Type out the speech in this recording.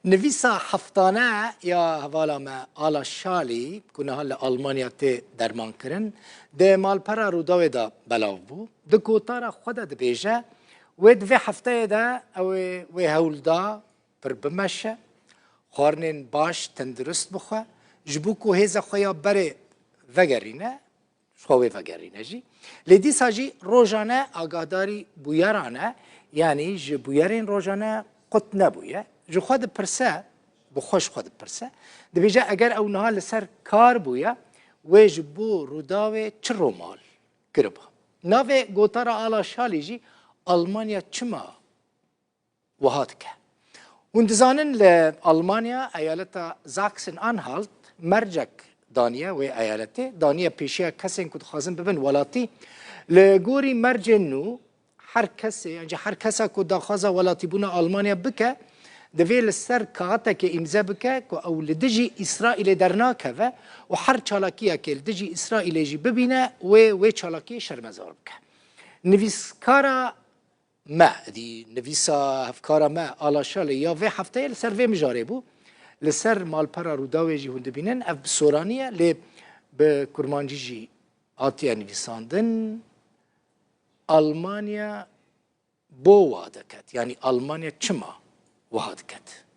نویسا هفتانه یا حوالا ما آلا شالی کنه حال آلمانیا تی درمان کرن ده مالپرا روداوی دا بلاو بو ده کوتارا خود ده بیجه و دوی هفته ده و هول دا پر بمشه خارنین باش تندرست بخواه جبو که هیزا خویا بره وگرینه خواه وگرینه جی لیدی ساجی روزانه آگاهداری بویرانه یعنی جبویرین روزانه قط نبویه جو خود پرسه بخوش خود پرسه دبیجه اگر او نها لسر کار بویا و جبو روداوه چه رومال کربا ناوه گوتارا آلا شالی جی آلمانیا چما وهاد که وندزانن لألمانيا ايالتا زاكسن انهالت مرجك دانيا و ايالتي دانيا بيشيا كسين كنت خازن ببن ولاتي لغوري مرجنو هر کسی يعني هر کسا كنت داخازا ولاتي بونا ألمانيا بك دوی لسر کاتا که امضا بکه که او لدجی اسرائیل درناکه و هر چالاکیه که لدجی اسرائیل جی ببینه و چالاکی شرمزار بکه نویسکارا ما دی نویسا هفکارا ما آلا شاله یا و هفته لسر و مجاره بو لسر مالپرا روداوی جی هنده بینن اف بسورانیه لی به کرمانجی جی آتیا نویساندن آلمانیا بو واده کد یعنی آلمانیا چما وهاد کد